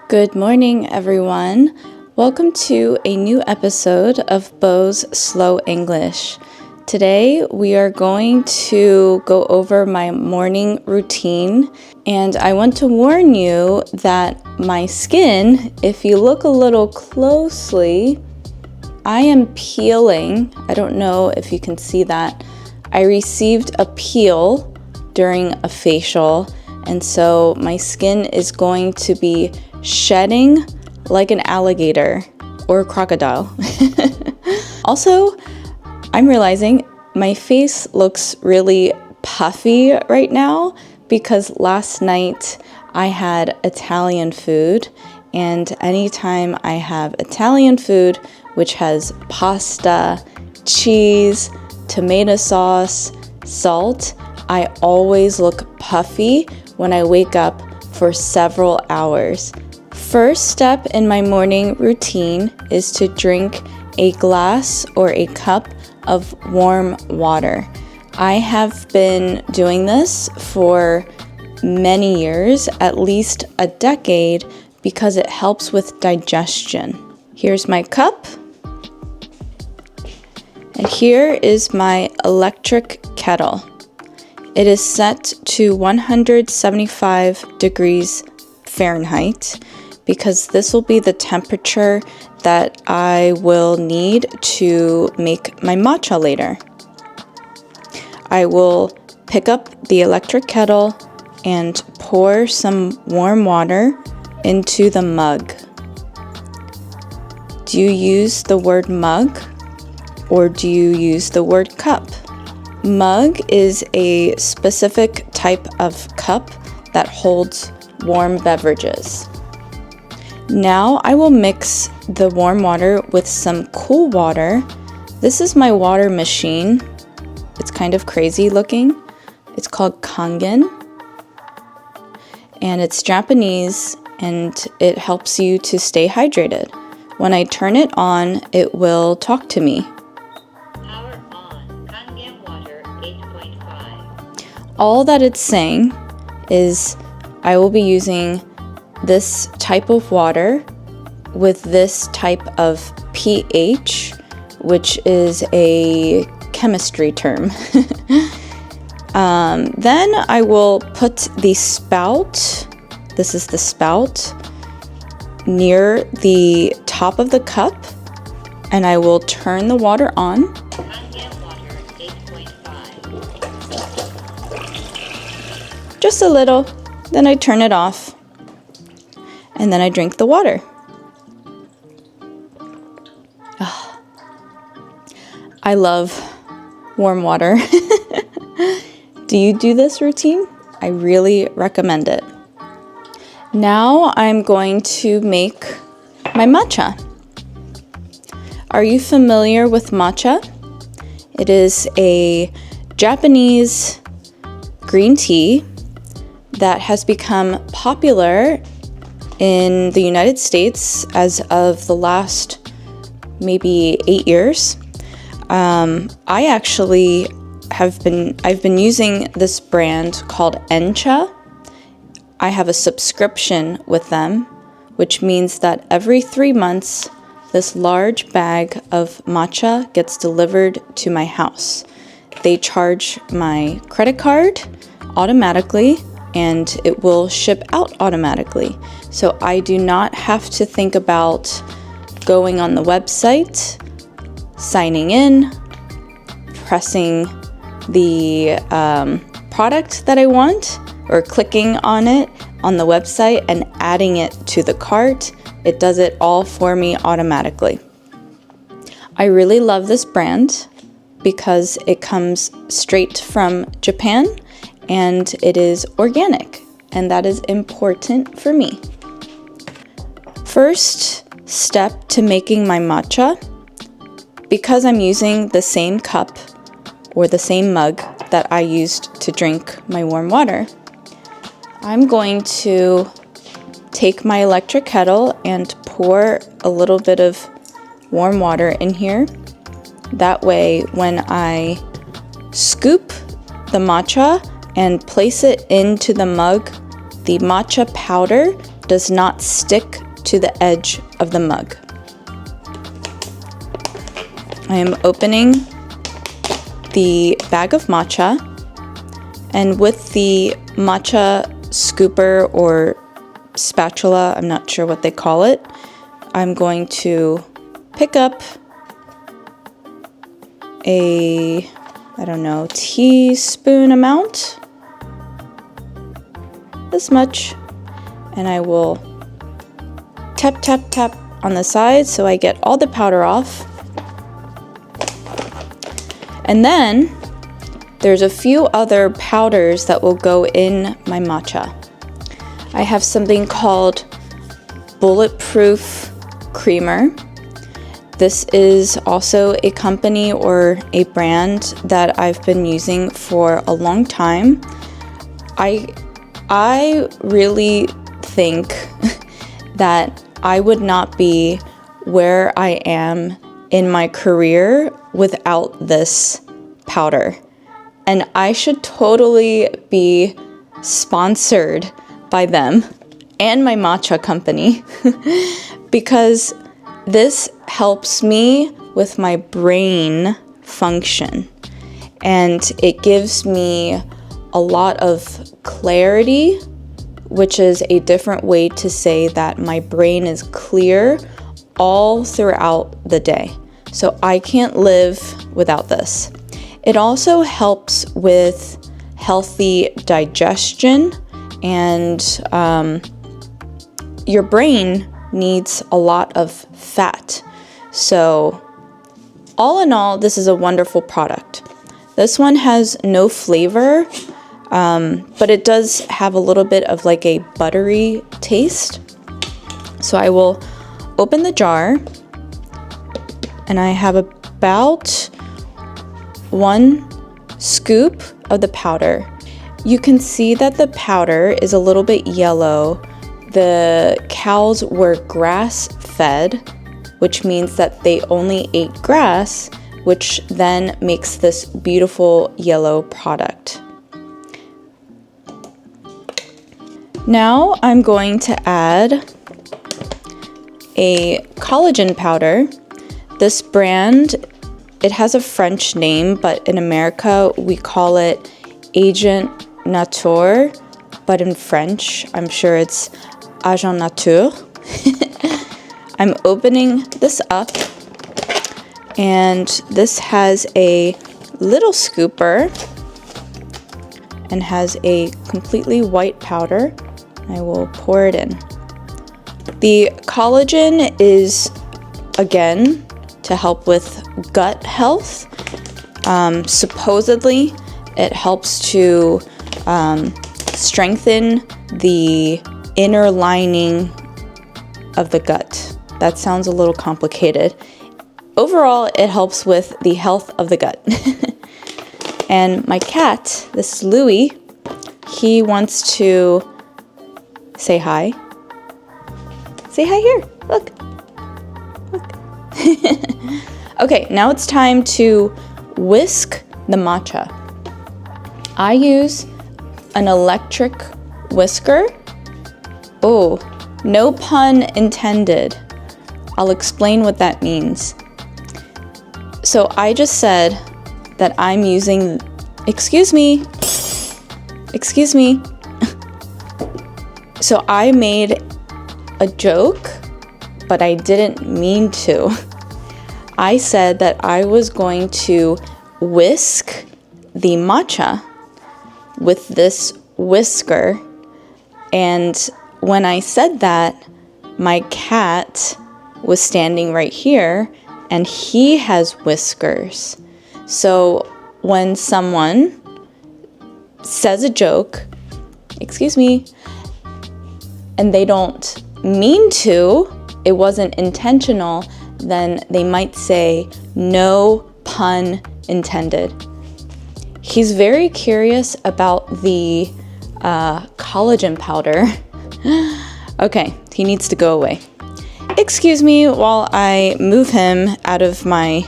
Good morning, everyone. Welcome to a new episode of BoAi's Slow English. Today, we are going to go over my morning routine, and I want to warn you that my skin, if you look a little closely, I am peeling. I don't know if you can see that. I received a peel during a facial, and so my skin is going to be shedding like an alligator or a crocodile. Also, I'm realizing my face looks really puffy right now because last night I had Italian food, and anytime I have Italian food, which has pasta, cheese, tomato sauce, salt, I always look puffy when I wake up for several hours. First step in my morning routine is to drink a glass or a cup of warm water. I have been doing this for many years, at least a decade, because it helps with digestion. Here's my cup. And here is my electric kettle. It is set to 175 degrees Fahrenheit because this will be the temperature that I will need to make my matcha later. I will pick up the electric kettle and pour some warm water into the mug. Do you use the word mug or do you use the word cup? Mug is a specific type of cup that holds warm beverages. Now I will mix the warm water with some cool water. This is my water machine. It's kind of crazy looking. It's called Kangen. And it's Japanese and it helps you to stay hydrated. When I turn it on, it will talk to me. Power on. Kangen water 8.5. All that it's saying is I will be using this type of water with this type of pH, which is a chemistry term. Then I will put the spout, this is the spout, near the top of the cup, and I will turn the water on. Kangen water 8.5. Just a little, then I turn it off. And then I drink the water. Oh, I love warm water. Do you do this routine? I really recommend it. Now I'm going to make my matcha. Are you familiar with matcha? It is a Japanese green tea that has become popular in the United States as of the last maybe 8 years. I've been using this brand called Encha. I have a subscription with them, which means that every 3 months, this large bag of matcha gets delivered to my house. They charge my credit card automatically, and it will ship out automatically. So I do not have to think about going on the website, signing in, pressing the product that I want, or clicking on it on the website and adding it to the cart. It does it all for me automatically. I really love this brand because it comes straight from Japan and it is organic, and that is important for me. First step to making my matcha, because I'm using the same cup or the same mug that I used to drink my warm water, I'm going to take my electric kettle and pour a little bit of warm water in here. That way, when I scoop the matcha and place it into the mug, the matcha powder does not stick to the edge of the mug. I am opening the bag of matcha, and with the matcha scooper or spatula, I'm not sure what they call it, I'm going to pick up a, I don't know, teaspoon amount, this much, and I will tap, tap, tap on the side so I get all the powder off. And then there's a few other powders that will go in my matcha. I have something called Bulletproof Creamer. This is also a company or a brand that I've been using for a long time. I really think that I would not be where I am in my career without this powder. And I should totally be sponsored by them and my matcha company because this helps me with my brain function, and it gives me a lot of clarity, which is a different way to say that my brain is clear all throughout the day. So I can't live without this. It also helps with healthy digestion, and your brain needs a lot of fat. So all in all, this is a wonderful product. This one has no flavor, but it does have a little bit of like a buttery taste. So I will open the jar, and I have about 1 scoop of the powder. You can see that the powder is a little bit yellow. The cows were grass fed, which means that they only ate grass, which then makes this beautiful yellow product. Now I'm going to add a collagen powder. This brand, it has a French name, but in America we call it Agent Nature, but in French I'm sure it's Agent Nature. I'm opening this up, and this has a little scooper and has a completely white powder. I will pour it in. The collagen is, again, to help with gut health. Supposedly, it helps to strengthen the inner lining of the gut. That sounds a little complicated. Overall, it helps with the health of the gut. And my cat, this Louie, he wants to say hi. Say hi here. Look. Look. Okay, now it's time to whisk the matcha. I use an electric whisker. Oh, no pun intended. I'll explain what that means. So I just said that I'm using, excuse me. So I made a joke, but I didn't mean to. I said that I was going to whisk the matcha with this whisker, and when I said that, my cat was standing right here, and he has whiskers. So when someone says a joke, excuse me, and they don't mean to, it wasn't intentional, then they might say, no pun intended. He's very curious about the collagen powder. Okay, he needs to go away. Excuse me while I move him out of my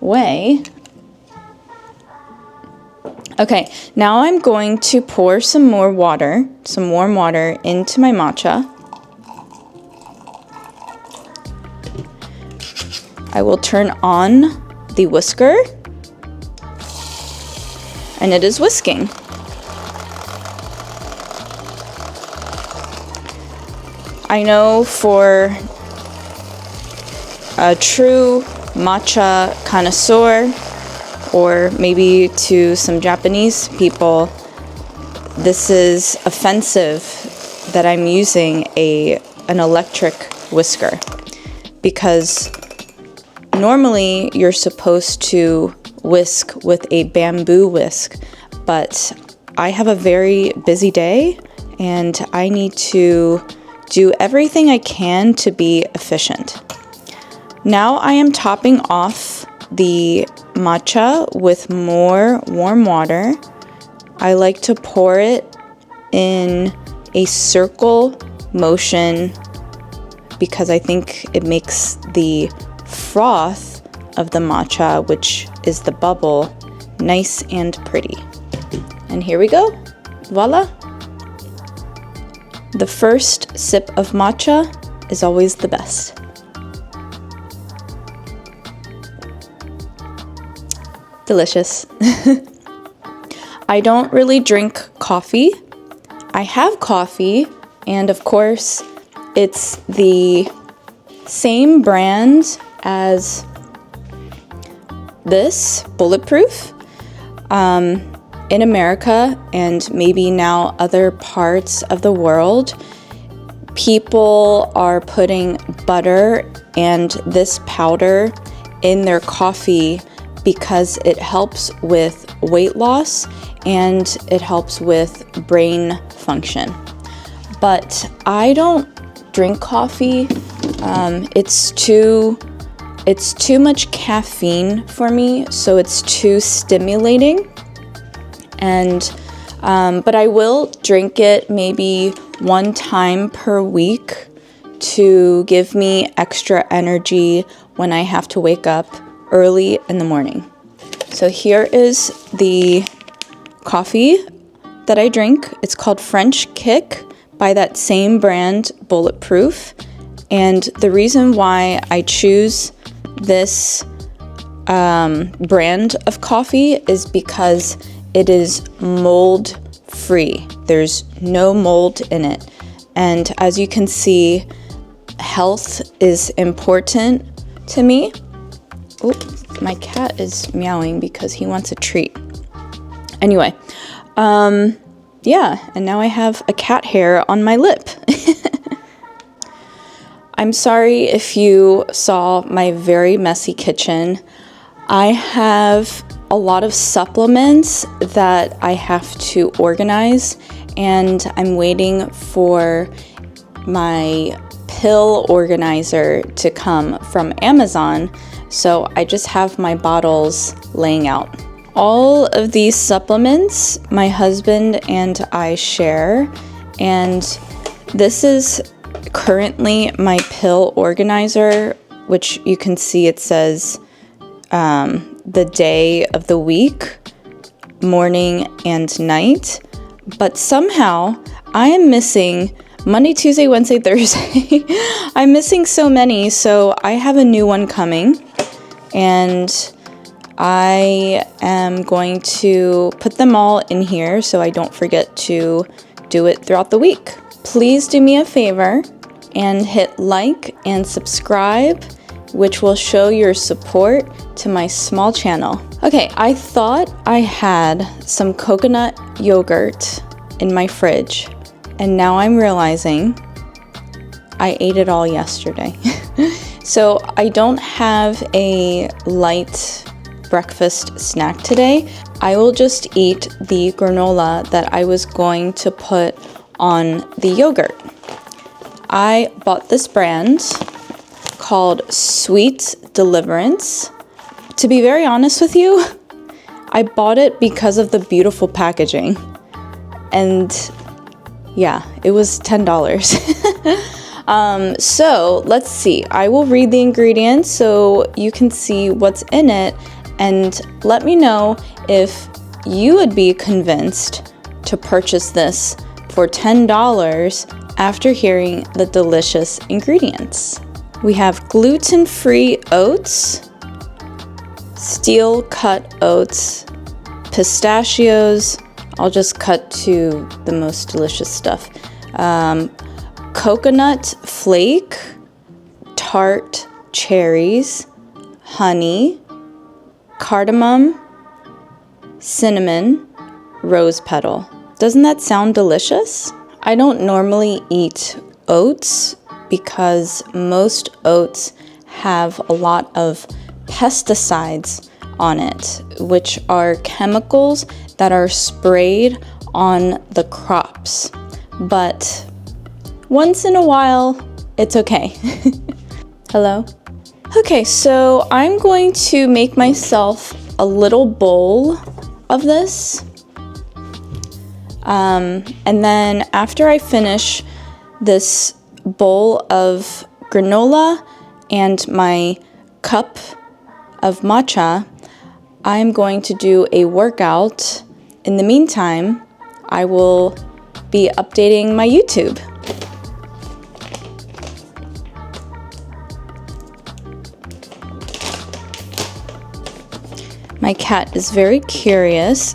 way. Okay, now I'm going to pour some warm water into my matcha. I will turn on the whisker, and it is whisking. I know for a true matcha connoisseur, or maybe to some Japanese people, this is offensive that I'm using an electric whisker, because normally you're supposed to whisk with a bamboo whisk, but I have a very busy day and I need to do everything I can to be efficient. Now I am topping off the matcha with more warm water. I like to pour it in a circle motion because I think it makes the froth of the matcha, which is the bubble, nice and pretty. And here we go. Voila! The first sip of matcha is always the best. Delicious. I don't really drink coffee. I have coffee, and of course, it's the same brand as this, Bulletproof. In America, and maybe now other parts of the world, people are putting butter and this powder in their coffee because it helps with weight loss and it helps with brain function. But I don't drink coffee. It's too much caffeine for me, so it's too stimulating. And but I will drink it maybe one time per week to give me extra energy when I have to wake up early in the morning. So here is the coffee that I drink. It's called French Kick by that same brand, Bulletproof. And the reason why I choose this brand of coffee is because it is mold free. There's no mold in it. And as you can see, health is important to me. Oh, my cat is meowing because he wants a treat. Anyway, yeah, and now I have a cat hair on my lip. I'm sorry if you saw my very messy kitchen. I have a lot of supplements that I have to organize, and I'm waiting for my pill organizer to come from Amazon, so I just have my bottles laying out. All of these supplements my husband and I share, and this is currently my pill organizer, which you can see it says the day of the week, morning and night, but somehow I am missing Monday, Tuesday, Wednesday, Thursday. I'm missing so many, so I have a new one coming, and I am going to put them all in here so I don't forget to do it throughout the week. Please do me a favor and hit like and subscribe, which will show your support to my small channel. Okay, I thought I had some coconut yogurt in my fridge, and now I'm realizing I ate it all yesterday. So I don't have a light breakfast snack today. I will just eat the granola that I was going to put on the yogurt. I bought this brand called Sweet Deliverance. To be very honest with you, I bought it because of the beautiful packaging. And yeah, it was $10. So let's see. I will read the ingredients so you can see what's in it, and let me know if you would be convinced to purchase this for $10 after hearing the delicious ingredients. We have gluten-free oats, steel-cut oats, pistachios. I'll just cut to the most delicious stuff. Coconut flake, tart cherries, honey, cardamom, cinnamon, rose petal. Doesn't that sound delicious? I don't normally eat oats because most oats have a lot of pesticides on it, which are chemicals that are sprayed on the crops. But once in a while, it's okay. Hello? Okay, so I'm going to make myself a little bowl of this. And then after I finish this bowl of granola and my cup of matcha, I'm going to do a workout. In the meantime, I will be updating my YouTube. My cat is very curious.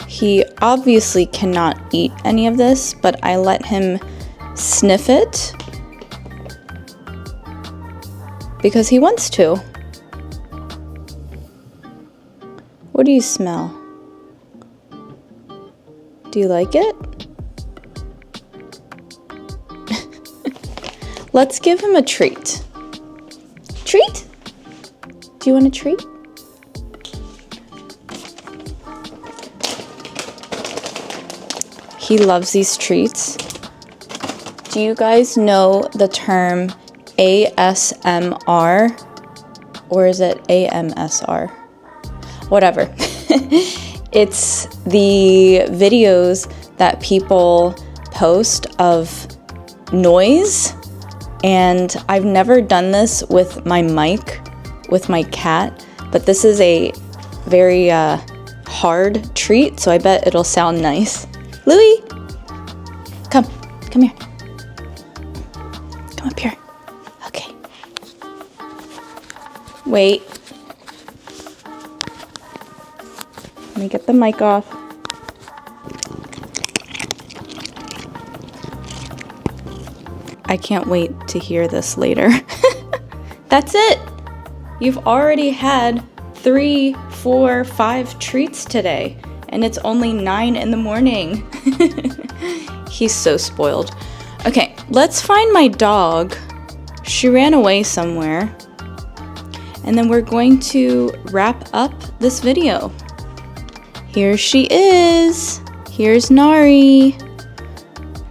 He obviously cannot eat any of this, but I let him sniff it because he wants to. What do you smell? Do you like it? Let's give him a treat. Treat? Do you want a treat? He loves these treats. Do you guys know the term ASMR? Or is it AMSR? Whatever. It's the videos that people post of noise. And I've never done this with my mic, with my cat, but this is a very hard treat, so I bet it'll sound nice. Louie, come here. Come up here. Okay. Wait. Let me get the mic off. I can't wait to hear this later. That's it. You've already had 3, 4, 5 treats today. And it's only 9 in the morning. He's so spoiled. Okay, let's find my dog. She ran away somewhere. And then we're going to wrap up this video. Here she is. Here's Nari.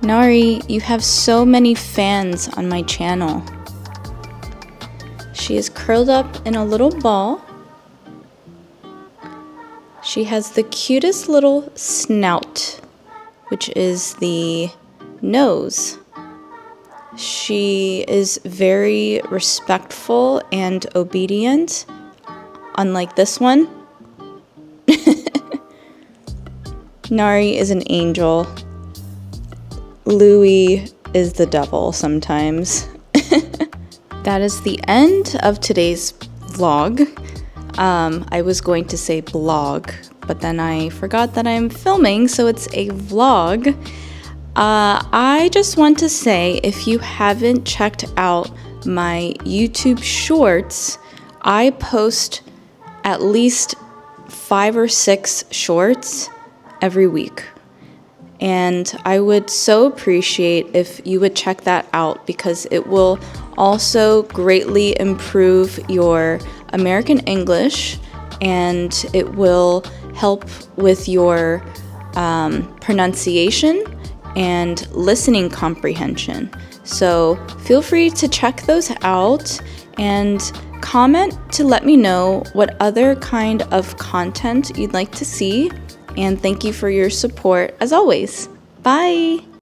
Nari, you have so many fans on my channel. She is curled up in a little ball. She has the cutest little snout, which is the nose. She is very respectful and obedient, unlike this one. Nari is an angel. Louie is the devil sometimes. That is the end of today's vlog. I was going to say blog, but then I forgot that I'm filming, so it's a vlog. I just want to say, if you haven't checked out my YouTube shorts, I post at least 5 or 6 shorts every week. And I would so appreciate if you would check that out, because it will also greatly improve your American English, and it will help with your pronunciation and listening comprehension. So feel free to check those out and comment to let me know what other kind of content you'd like to see. And thank you for your support as always. Bye!